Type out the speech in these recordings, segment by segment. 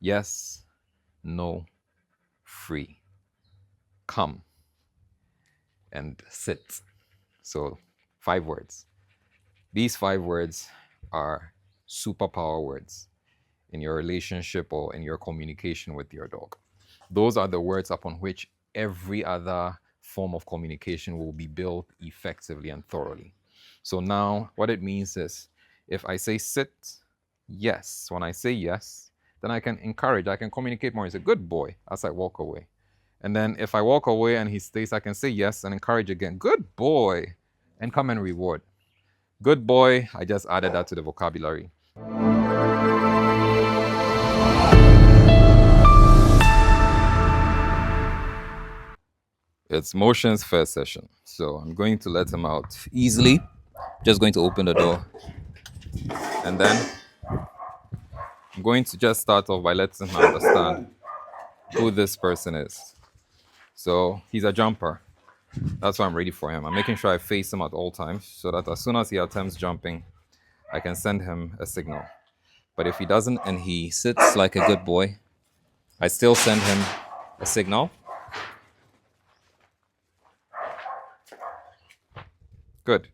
Yes, no, free. Come and sit. So, 5 words. These 5 words are superpower words in your relationship or in your communication with your dog. Those are the words upon which every other form of communication will be built effectively and thoroughly. So now, what it means is if I say sit, yes, when I say yes, then I can encourage, I can communicate more. He's a good boy as I walk away. And then if I walk away and he stays, I can say yes and encourage again. Good boy. And come and reward. Good boy. I just added that to the vocabulary. It's Motion's first session. So I'm going to let him out easily. Just going to open the door. And then I'm going to just start off by letting him understand who this person is. So he's a jumper. That's why I'm ready for him. I'm making sure I face him at all times so that as soon as he attempts jumping, I can send him a signal. But if he doesn't and he sits like a good boy, I still send him a signal. Good.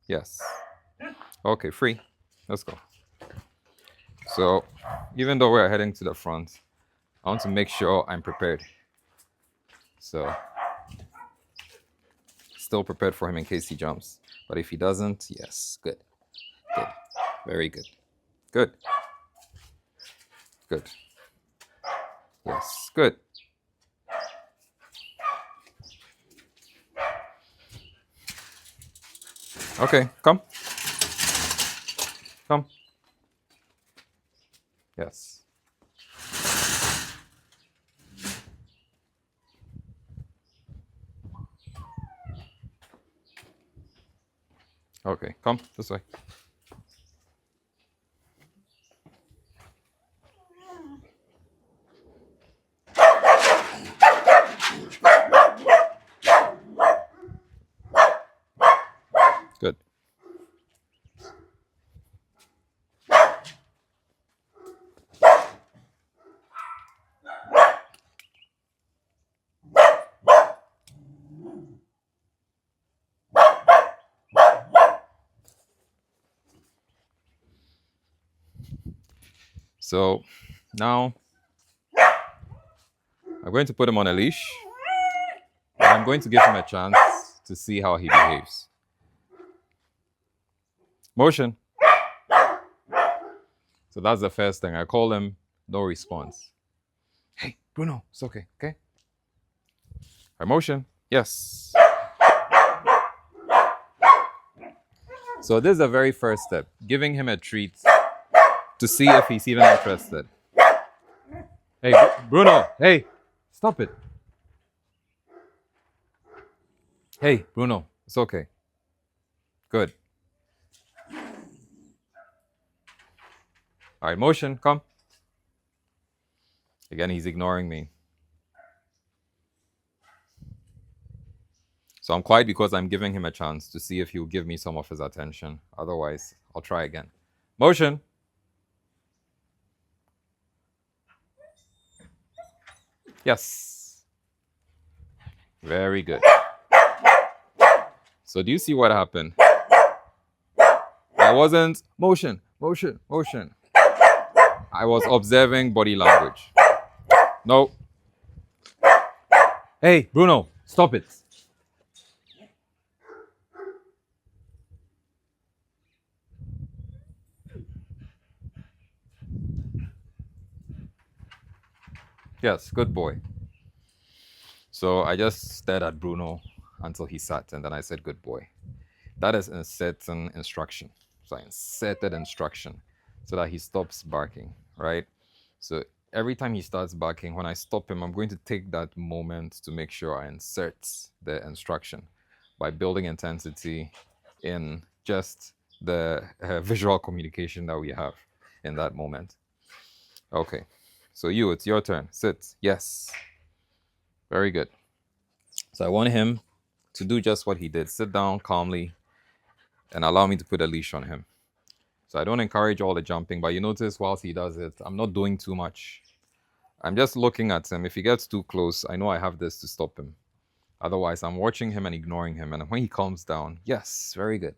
Yes. Okay, free. Let's go. So, even though we're heading to the front, I want to make sure I'm prepared. So, still prepared for him in case he jumps. But if he doesn't, yes, good. Good. Very good. Good. Good. Yes, good. Okay, come. Come. Yes. Okay, come this way. Good. So now I'm going to put him on a leash. And I'm going to give him a chance to see how he behaves. Motion. So that's the first thing. I call him, no response. Hey, Bruno, it's okay, okay? Motion. Yes. So this is the very first step, giving him a treat to see if he's even interested. Hey, Bruno, hey, stop it. Hey, Bruno, it's okay. Good. All right, motion, come. Again, he's ignoring me. So I'm quiet because I'm giving him a chance to see if he'll give me some of his attention. Otherwise, I'll try again. Motion. Yes. Very good. So do you see what happened? I wasn't motion. I was observing body language. No. Hey, Bruno, stop it. Yes, good boy. So I just stared at Bruno until he sat, and then I said, good boy. That is a certain instruction. So I inserted instruction so that he stops barking, right? So every time he starts barking, when I stop him, I'm going to take that moment to make sure I insert the instruction by building intensity in just the visual communication that we have in that moment. Okay, so it's your turn. Sit. Yes. Very good. So I want him to do just what he did. Sit down calmly and allow me to put a leash on him. So I don't encourage all the jumping, but you notice whilst he does it, I'm not doing too much. I'm just looking at him. If he gets too close, I know I have this to stop him. Otherwise, I'm watching him and ignoring him. And when he calms down, yes, very good.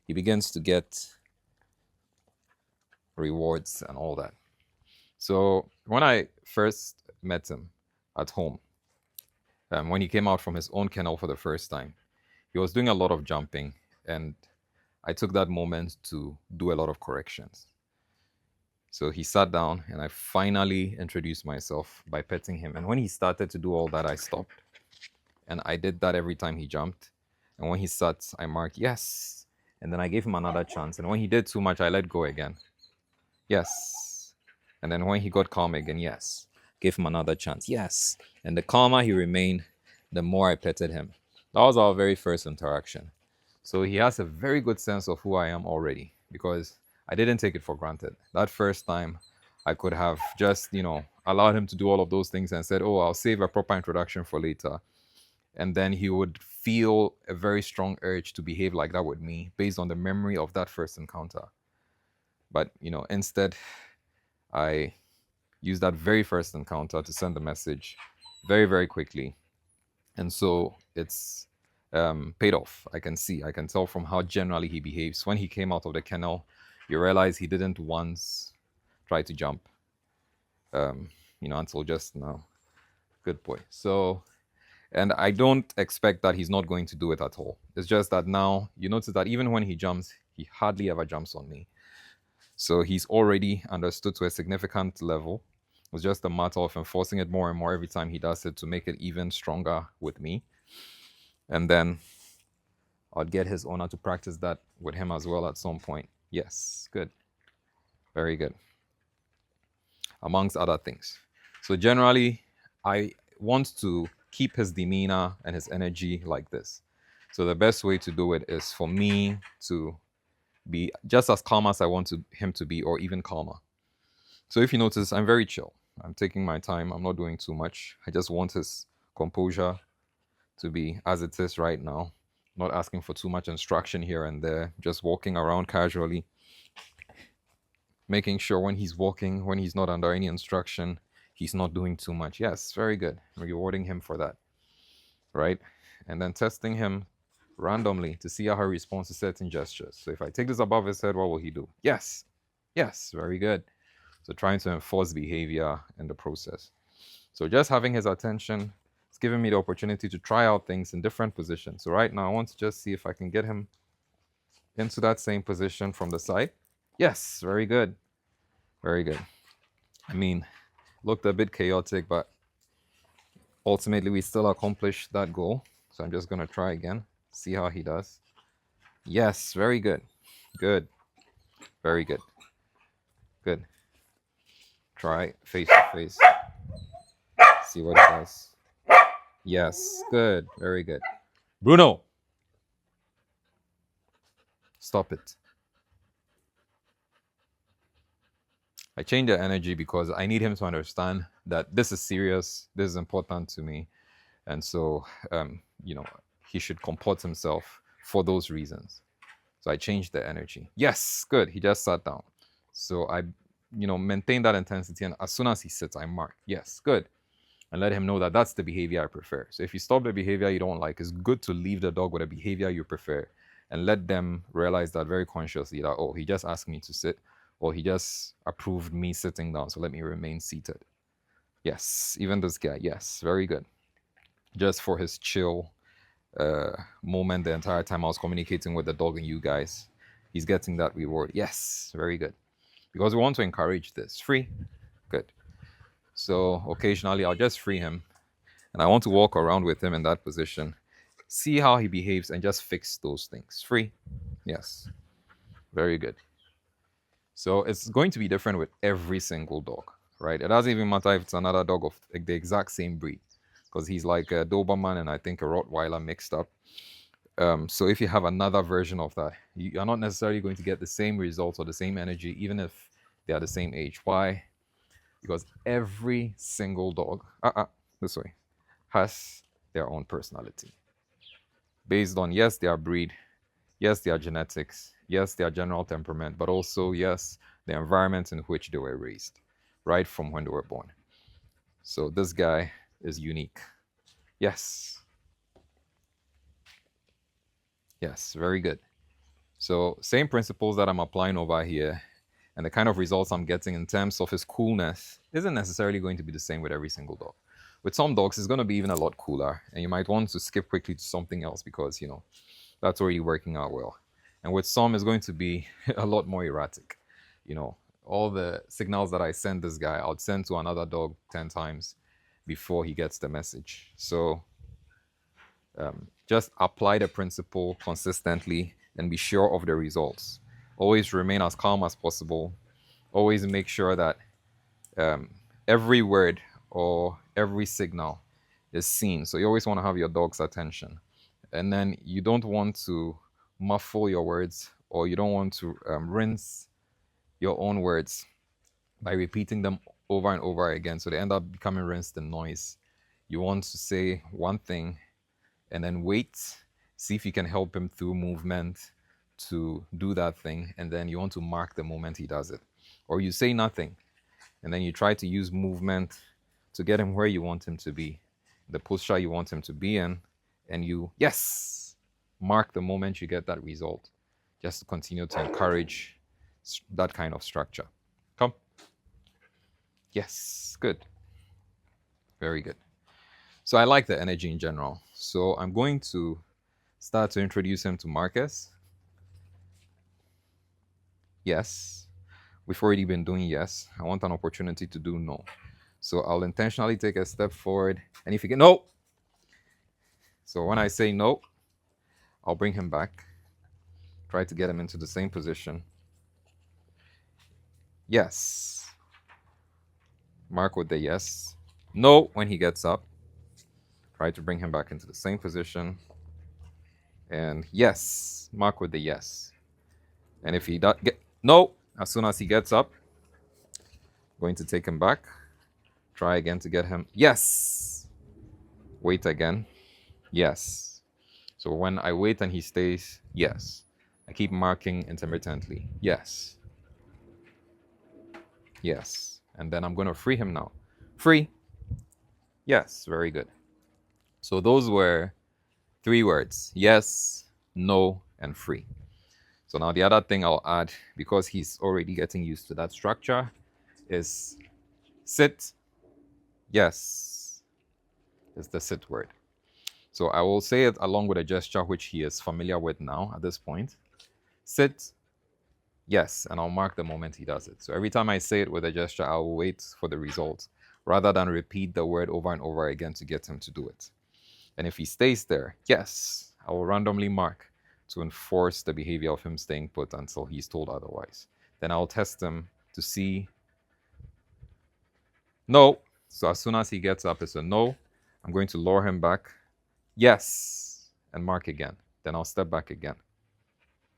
He begins to get rewards and all that. So when I first met him at home, when he came out from his own kennel for the first time, he was doing a lot of jumping, and I took that moment to do a lot of corrections. So he sat down, and I finally introduced myself by petting him. And when he started to do all that, I stopped. And I did that every time he jumped. And when he sat, I marked yes. And then I gave him another chance. And when he did too much, I let go again. Yes. And then when he got calm again, yes. Gave him another chance. Yes. And the calmer he remained, the more I petted him. That was our very first interaction. So he has a very good sense of who I am already because I didn't take it for granted. That first time, I could have just, allowed him to do all of those things and said, oh, I'll save a proper introduction for later. And then he would feel a very strong urge to behave like that with me based on the memory of that first encounter. But, instead, I used that very first encounter to send the message very, very quickly. And so it's paid off. I can tell from how generally he behaves. When he came out of the kennel, you realize he didn't once try to jump, until just now. Good boy. So, and I don't expect that he's not going to do it at all. It's just that now you notice that even when he jumps, he hardly ever jumps on me. So he's already understood to a significant level. It's just a matter of enforcing it more and more every time he does it to make it even stronger with me. And then I'll get his owner to practice that with him as well at some point. Yes, good. Very good. Amongst other things. So generally, I want to keep his demeanor and his energy like this. So the best way to do it is for me to be just as calm as I want him to be, or even calmer. So if you notice, I'm very chill. I'm taking my time. I'm not doing too much. I just want his composure to be as it is right now. Not asking for too much instruction here and there. Just walking around casually. Making sure when he's walking, when he's not under any instruction, he's not doing too much. Yes, very good. Rewarding him for that. Right? And then testing him randomly to see how he responds to certain gestures. So if I take this above his head, what will he do? Yes. Yes, very good. So trying to enforce behavior in the process. So just having his attention, it's giving me the opportunity to try out things in different positions. So right now I want to just see if I can get him into that same position from the side. Yes, very good. Very good. I mean, looked a bit chaotic, but ultimately we still accomplished that goal. So I'm just going to try again, see how he does. Yes, very good. Good. Very good. Good. Try face to face. See what it does. Yes, good. Very good. Bruno! Stop it. I change the energy because I need him to understand that this is serious, this is important to me. And so, he should comport himself for those reasons. So I changed the energy. Yes, good. He just sat down. So I, maintain that intensity. And as soon as he sits, I mark. Yes, good. And let him know that that's the behavior I prefer. So if you stop the behavior you don't like, it's good to leave the dog with a behavior you prefer and let them realize that very consciously that, oh, he just asked me to sit, or he just approved me sitting down, so let me remain seated. Yes, even this guy. Yes, very good. Just for his chill moment the entire time I was communicating with the dog and you guys. He's getting that reward. Yes, very good. Because we want to encourage this. Free. Good. So occasionally I'll just free him and I want to walk around with him in that position, see how he behaves and just fix those things. Free. Yes. Very good. So it's going to be different with every single dog, right? It doesn't even matter if it's another dog of the exact same breed, because he's like a Doberman and I think a Rottweiler mixed up. So if you have another version of that, you are not necessarily going to get the same results or the same energy, even if they are the same age. Why? Because every single dog, this way, has their own personality. Based on, yes, their breed, yes, their genetics, yes, their general temperament, but also, yes, the environment in which they were raised, right from when they were born. So this guy is unique. Yes. Yes, very good. So same principles that I'm applying over here and the kind of results I'm getting in terms of his coolness isn't necessarily going to be the same with every single dog. With some dogs, it's going to be even a lot cooler, and you might want to skip quickly to something else because, that's already working out well. And with some, it's going to be a lot more erratic. You know, all the signals that I send this guy, I'll send to another dog 10 times before he gets the message. So just apply the principle consistently and be sure of the results. Always remain as calm as possible. Always make sure that um, every word or every signal is seen. So you always want to have your dog's attention. And then you don't want to muffle your words, or you don't want to rinse your own words by repeating them over and over again. So they end up becoming rinsed in noise. You want to say one thing and then wait, see if you can help him through movement to do that thing, and then you want to mark the moment he does it. Or you say nothing, and then you try to use movement to get him where you want him to be, the posture you want him to be in, and you, yes, mark the moment you get that result, just to continue to encourage that kind of structure. Come. Yes, good. Very good. So I like the energy in general. So I'm going to start to introduce him to Marcus. Yes. We've already been doing yes. I want an opportunity to do no. So I'll intentionally take a step forward. And if you get no, so when I say no, I'll bring him back. Try to get him into the same position. Yes. Mark with the yes. No when he gets up. Try to bring him back into the same position. And yes. Mark with the yes. And if he does get no, as soon as he gets up, going to take him back. Try again to get him. Yes. Wait again. Yes. So when I wait and he stays, yes. I keep marking intermittently. Yes. Yes. And then I'm going to free him now. Free. Yes. Very good. So those were 3 words: yes, no, and free. So now the other thing I'll add, because he's already getting used to that structure, is sit. Yes. Is the sit word. So I will say it along with a gesture which he is familiar with now at this point. Sit. Yes, and I'll mark the moment he does it. So every time I say it with a gesture, I'll wait for the result rather than repeat the word over and over again to get him to do it. And if he stays there, yes, I will randomly mark to enforce the behavior of him staying put until he's told otherwise. Then I'll test him to see no. So as soon as he gets up, it's a no. I'm going to lure him back. Yes, and mark again. Then I'll step back again.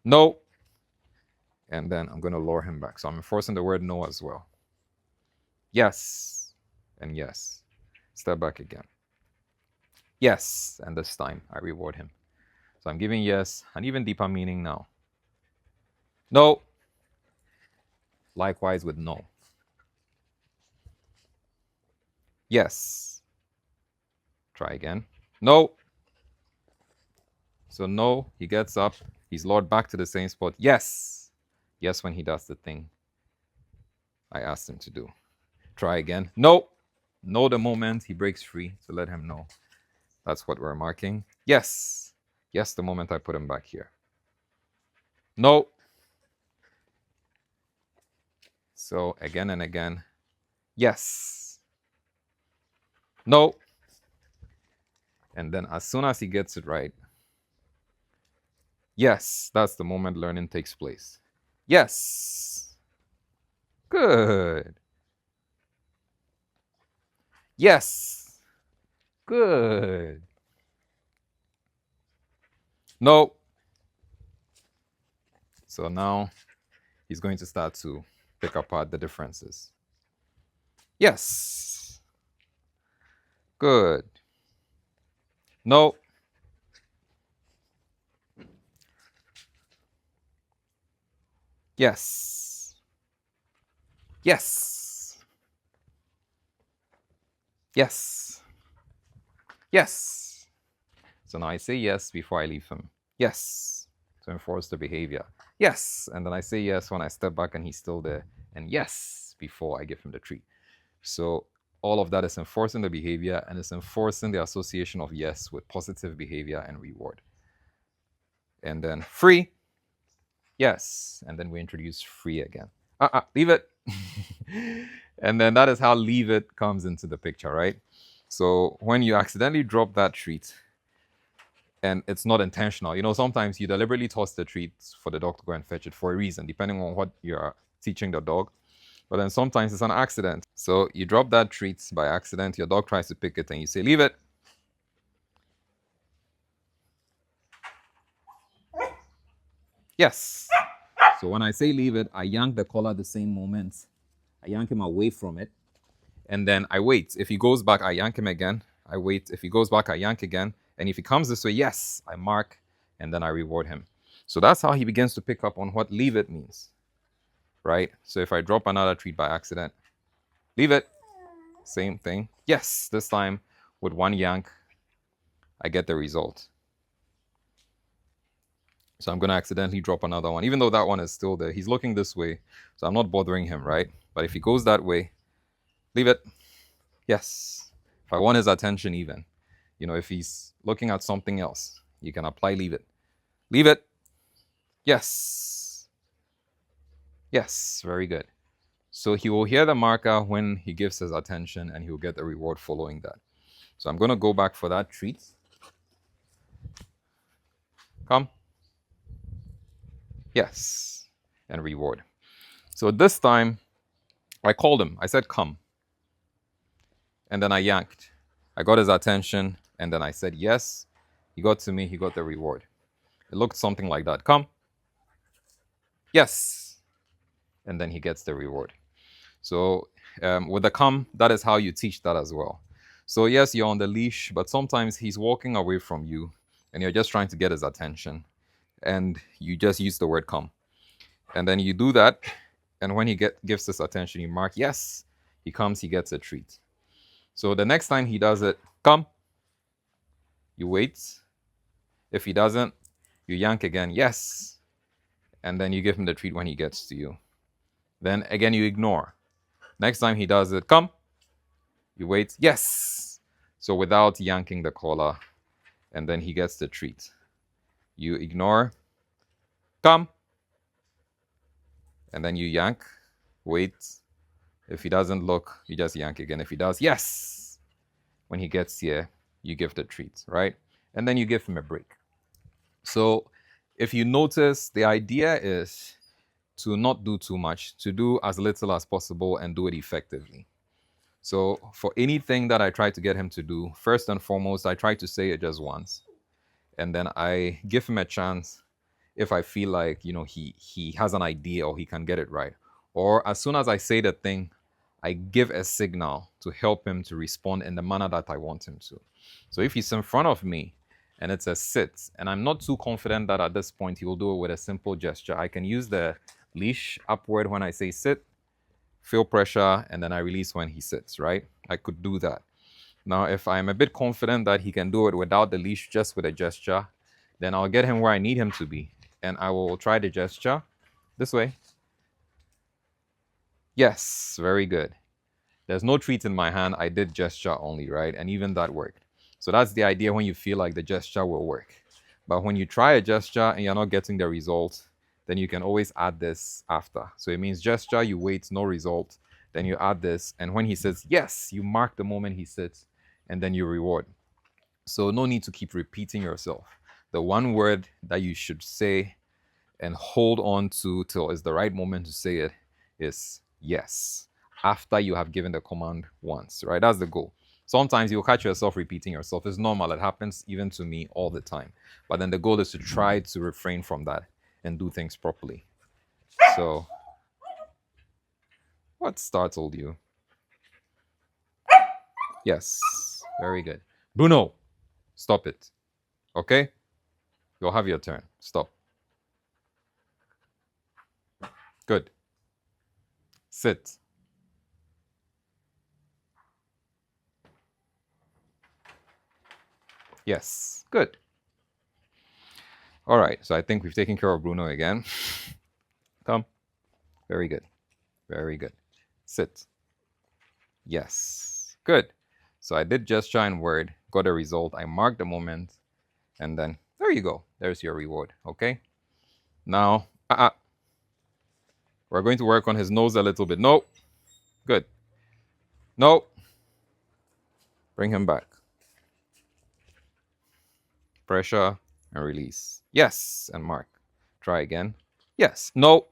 No. And then I'm going to lure him back. So I'm enforcing the word no as well. Yes, and yes. Step back again. Yes, and this time I reward him. So I'm giving yes an even deeper meaning now. No. Likewise with no. Yes. Try again. No. So no, he gets up. He's lured back to the same spot. Yes. Yes when he does the thing I asked him to do. Try again. No. No the moment he breaks free, to let him know. That's what we're marking. Yes. Yes the moment I put him back here. No. So again and again. Yes. No. And then as soon as he gets it right, yes, that's the moment learning takes place. Yes. Good. Yes. Good. No. So now he's going to start to pick apart the differences. Yes. Good. No. Yes. Yes. Yes. Yes. So now I say yes before I leave him. Yes. To enforce the behavior. Yes. And then I say yes when I step back and he's still there. And yes before I give him the treat. So all of that is enforcing the behavior and it's enforcing the association of yes with positive behavior and reward. And then free. Yes. And then we introduce free again. Leave it. And then that is how leave it comes into the picture, right? So when you accidentally drop that treat and it's not intentional, sometimes you deliberately toss the treat for the dog to go and fetch it for a reason, depending on what you're teaching the dog. But then sometimes it's an accident. So you drop that treat by accident, your dog tries to pick it, and you say, leave it. Yes. So when I say leave it, I yank the collar the same moment. I yank him away from it. And then I wait. If he goes back, I yank him again. I wait. If he goes back, I yank again. And if he comes this way, yes, I mark and then I reward him. So that's how he begins to pick up on what leave it means, right? So if I drop another treat by accident, leave it, same thing. Yes, this time with one yank, I get the result. So I'm going to accidentally drop another one, even though that one is still there. He's looking this way, so I'm not bothering him, right? But if he goes that way, leave it. Yes. If I want his attention even, if he's looking at something else, you can apply leave it. Leave it. Yes. Yes. Very good. So he will hear the marker when he gives his attention and he'll get the reward following that. So I'm going to go back for that treat. Come. Yes. And reward. So this time, I called him. I said, come. And then I yanked. I got his attention and then I said, yes. He got to me. He got the reward. It looked something like that. Come. Yes. And then he gets the reward. So with the come, that is how you teach that as well. So yes, you're on the leash, but sometimes he's walking away from you and you're just trying to get his attention and you just use the word come. And then you do that. And when he gives this attention, you mark, yes, he comes, he gets a treat. So the next time he does it, come, you wait. If he doesn't, you yank again, yes. And then you give him the treat when he gets to you. Then again, you ignore. Next time he does it, come, you wait, yes. So without yanking the collar, and then he gets the treat. You ignore, come, and then you yank, wait. If he doesn't look, you just yank again. If he does, yes. When he gets here, you give the treat, right? And then you give him a break. So if you notice, the idea is to not do too much, to do as little as possible and do it effectively. So for anything that I try to get him to do, first and foremost, I try to say it just once. And then I give him a chance if I feel like, he has an idea or he can get it right. Or as soon as I say the thing, I give a signal to help him to respond in the manner that I want him to. So if he's in front of me and it's a sit, and I'm not too confident that at this point he will do it with a simple gesture, I can use the leash upward when I say sit, feel pressure, and then I release when he sits, right? I could do that. Now, if I'm a bit confident that he can do it without the leash, just with a gesture, then I'll get him where I need him to be. And I will try the gesture this way. Yes, very good. There's no treat in my hand. I did gesture only, right? And even that worked. So that's the idea when you feel like the gesture will work. But when you try a gesture and you're not getting the result, then you can always add this after. So it means gesture, you wait, no result. Then you add this. And when he says yes, you mark the moment he sits and then you reward. So no need to keep repeating yourself. The one word that you should say and hold on to till it's the right moment to say it is yes, after you have given the command once, right? That's the goal. Sometimes you'll catch yourself repeating yourself. It's normal. It happens even to me all the time. But then the goal is to try to refrain from that and do things properly. So, what startled you? Yes, very good. Bruno, stop it. Okay? You'll have your turn. Stop. Good. Sit. Yes. Good. All right. So I think we've taken care of Bruno again. Come. Very good. Very good. Sit. Yes. Good. So I did gesture and word, got a result. I marked the moment, and then there you go. There's your reward. Okay. Now, we're going to work on his nose a little bit. No. Good. No. Bring him back. Pressure and release. Yes. And mark. Try again. Yes. No.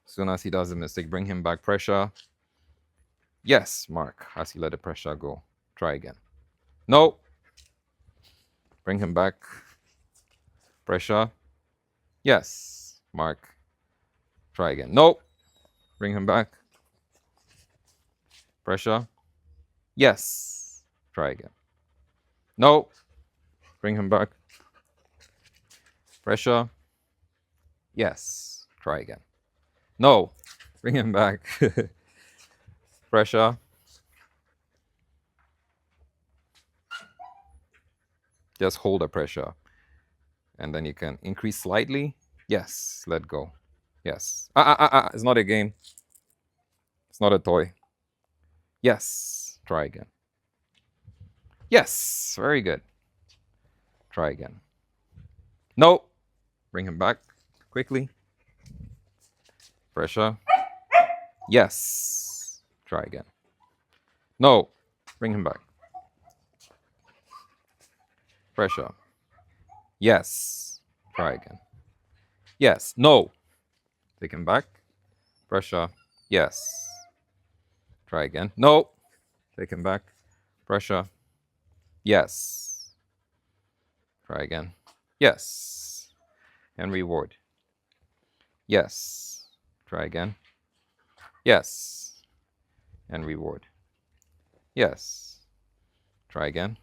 As soon as he does a mistake, bring him back. Pressure. Yes. Mark. As he let the pressure go. Try again. No. Bring him back. Pressure. Yes. Mark. Try again. No. Bring him back. Pressure. Yes. Try again. No. Bring him back. Pressure. Yes. Try again. No. Bring him back. Pressure. Just hold the pressure. And then you can increase slightly. Yes. Let go. Yes. It's not a game. It's not a toy. Yes. Try again. Yes. Very good. Try again. No. Bring him back quickly. Pressure. Yes. Try again. No. Bring him back. Pressure. Yes. Try again. Yes. No. Take him back. Pressure. Yes. Try again. No. Take him back. Pressure. Yes. Try again. Yes. And reward. Yes. Try again. Yes. And reward. Yes. Try again.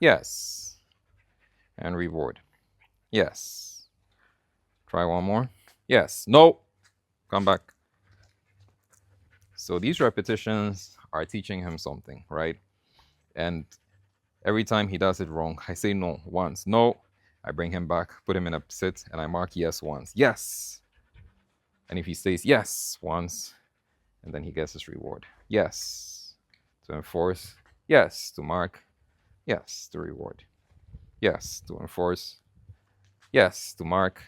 Yes. And reward. Yes. Try one more. Yes. No. Come back. So these repetitions are teaching him something, right? And every time he does it wrong, I say no once. No. I bring him back, put him in a sit, and I mark yes once. Yes. And if he says yes once, and then he gets his reward. Yes. To enforce. Yes. To mark. Yes. To reward. Yes. To enforce. Yes. To mark.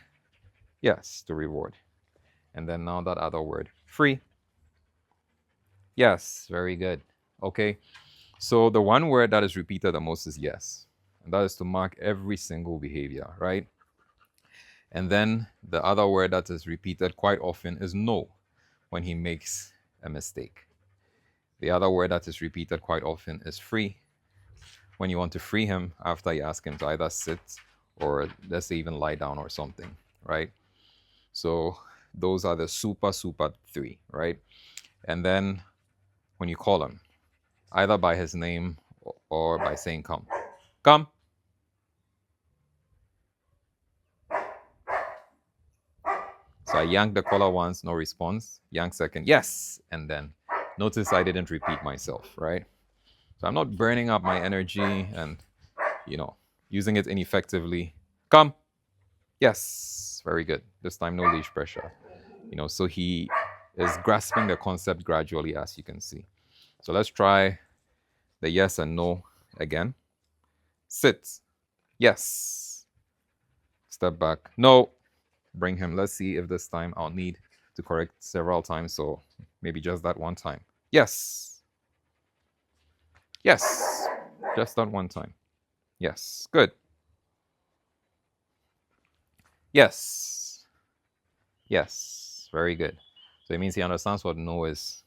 Yes. To reward. And then now that other word. Free. Yes. Very good. Okay. So the one word that is repeated the most is yes. And that is to mark every single behavior, right? And then the other word that is repeated quite often is no when he makes a mistake. The other word that is repeated quite often is free when you want to free him after you ask him to either sit or let's say even lie down or something, right? So those are the super three, right? And then when you call him, either by his name or by saying come. Come. So I yanked the collar once, no response. Yank second, yes. And then notice I didn't repeat myself, right? So I'm not burning up my energy and, using it ineffectively. Come. Yes. Very good. This time, no leash pressure. So he is grasping the concept gradually, as you can see. So let's try the yes and no again. Sit. Yes. Step back. No. Bring him. Let's see if this time I'll need to correct several times. So maybe just that one time. Yes. Yes. Just that one time. Yes. Good. Yes. Yes. Very good. So it means he understands what no is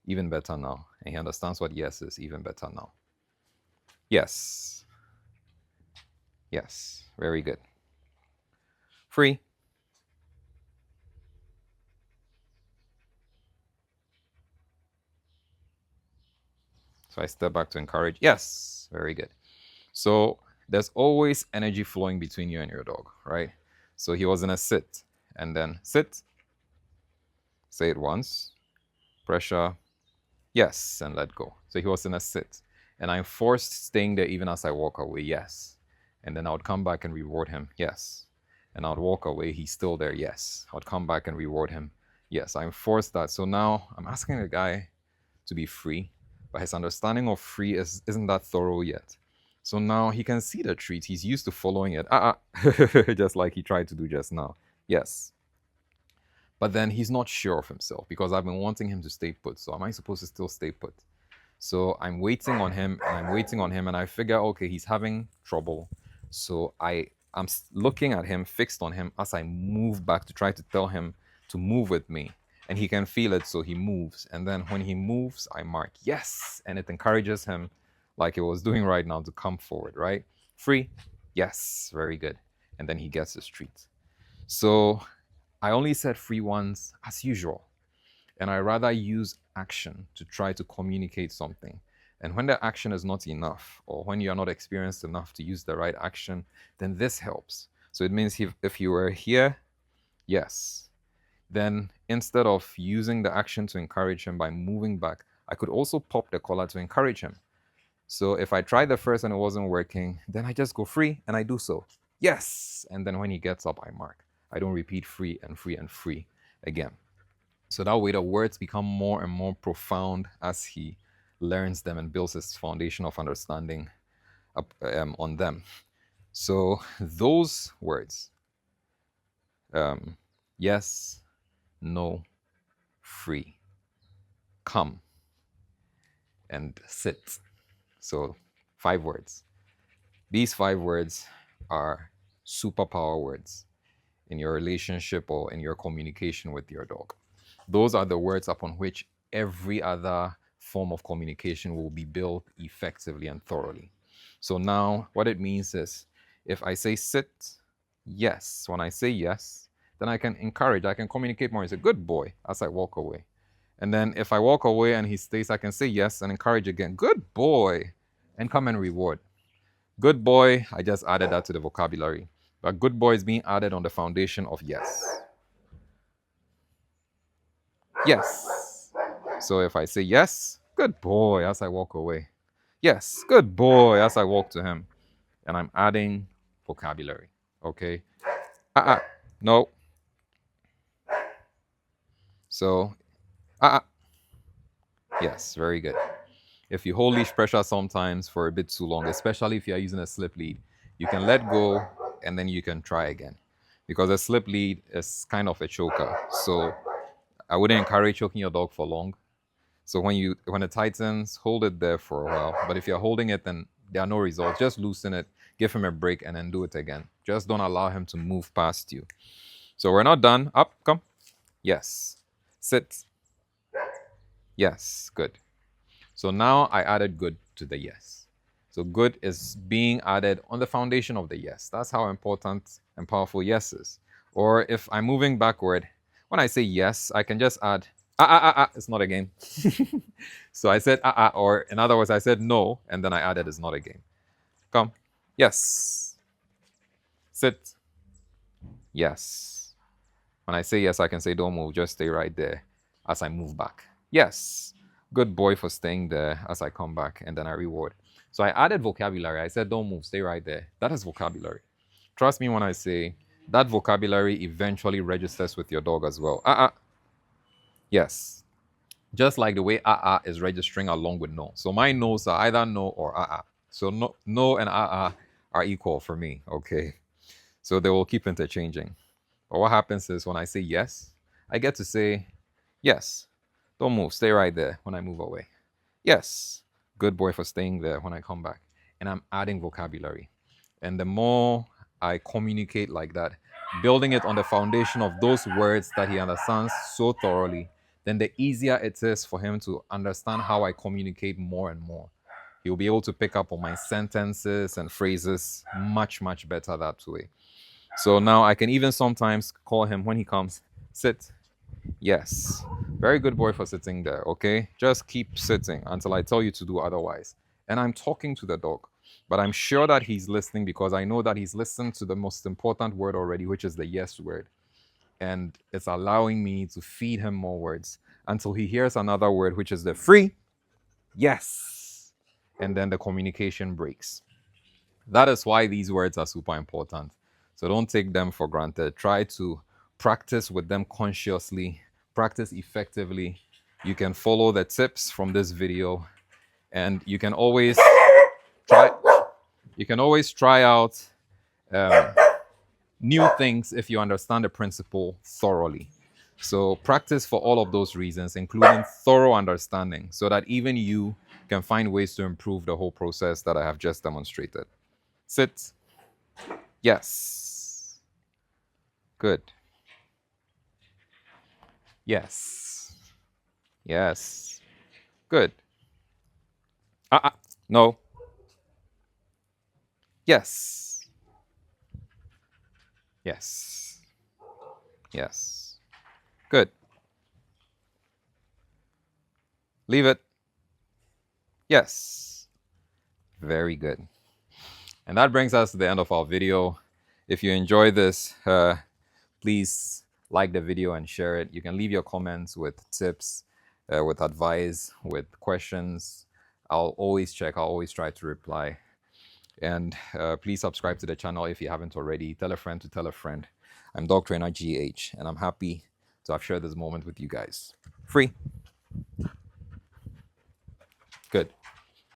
even better now. And he understands what yes is even better now. Yes. Yes. Very good. Free. So I step back to encourage. Yes. Very good. So there's always energy flowing between you and your dog, right? So he was in a sit and then sit. Say it once. Pressure. Yes. And let go. So he was in a sit. And I'm forced staying there even as I walk away, yes. And then I would come back and reward him, yes. And I'd walk away, he's still there, yes. I would come back and reward him, yes. I'm forced that. So now I'm asking the guy to be free, but his understanding of free isn't that thorough yet. So now he can see the treat. He's used to following it. Just like he tried to do just now. Yes. But then he's not sure of himself because I've been wanting him to stay put. So am I supposed to still stay put? So I'm waiting on him and I'm waiting on him and I figure, okay, he's having trouble. So I'm looking at him, fixed on him as I move back to try to tell him to move with me. And he can feel it, so he moves. And then when he moves, I mark yes. And it encourages him, like it was doing right now, to come forward, right? Free, yes, very good. And then he gets his treat. So I only said free once as usual. And I rather use action to try to communicate something. And when the action is not enough, or when you're not experienced enough to use the right action, then this helps. So it means if you were here, yes, then instead of using the action to encourage him by moving back, I could also pop the collar to encourage him. So if I tried the first and it wasn't working, then I just go free and I do so. Yes! And then when he gets up, I mark. I don't repeat free and free and free again. So that way the words become more and more profound as he learns them and builds his foundation of understanding on them. So those words, yes, no, free, come, and sit. So 5 words. These 5 words are superpower words in your relationship or in your communication with your dog. Those are the words upon which every other form of communication will be built effectively and thoroughly. So now what it means is if I say sit, yes, when I say yes, then I can encourage, I can communicate more. He's a good boy as I walk away. And then if I walk away and he stays, I can say yes and encourage again. Good boy. And come and reward. Good boy, I just added that to the vocabulary. But good boy is being added on the foundation of yes. Yes. So if I say yes, good boy as I walk away. Yes, good boy as I walk to him. And I'm adding vocabulary. Okay? No. So, yes, very good. If you hold leash pressure sometimes for a bit too long, especially if you're using a slip lead, you can let go and then you can try again. Because a slip lead is kind of a choker. So I wouldn't encourage choking your dog for long. So when it tightens, hold it there for a while. But if you're holding it, then there are no results. Just loosen it, give him a break, and then do it again. Just don't allow him to move past you. So we're not done. Up, come. Yes. Sit. Yes, good. So now I added good to the yes. So good is being added on the foundation of the yes. That's how important and powerful yes is. Or if I'm moving backward, when I say yes, I can just add it's not a game. So I said or in other words, I said no, and then I added it's not a game. Come. Yes. Sit. Yes. When I say yes, I can say don't move, just stay right there as I move back. Yes. Good boy for staying there as I come back, and then I reward. So I added vocabulary. I said don't move, stay right there. That is vocabulary. Trust me when I say that vocabulary eventually registers with your dog as well. Yes. Just like the way is registering along with no. So my no's are either no or So no and are equal for me, okay? So they will keep interchanging. But what happens is when I say yes, I get to say yes. Don't move, stay right there when I move away. Yes. Good boy for staying there when I come back. And I'm adding vocabulary. And the more I communicate like that, building it on the foundation of those words that he understands so thoroughly, then the easier it is for him to understand how I communicate more and more. He'll be able to pick up on my sentences and phrases much, much better that way. So now I can even sometimes call him when he comes, sit. Yes. Very good boy for sitting there, okay? Just keep sitting until I tell you to do otherwise. And I'm talking to the dog, but I'm sure that he's listening because I know that he's listened to the most important word already, which is the yes word. And it's allowing me to feed him more words until he hears another word, which is the free yes. and then the communication breaks. That is why these words are super important. So don't take them for granted. Try to practice with them consciously, practice effectively. You can follow the tips from this video, and you can always try out new things if you understand the principle thoroughly. So practice for all of those reasons, including thorough understanding, so that even you can find ways to improve the whole process that I have just demonstrated. Sit. Yes. Good. Yes. Yes. Good. No. Yes. Yes. Yes. Good. Leave it. Yes. Very good. And that brings us to the end of our video. If you enjoyed this, please like the video and share it. You can leave your comments with tips, with advice, with questions. I'll always check. I'll always try to reply. And please subscribe to the channel if you haven't already. Tell a friend to tell a friend. I'm Dog Trainer GH, and I'm happy to have shared this moment with you guys. Free.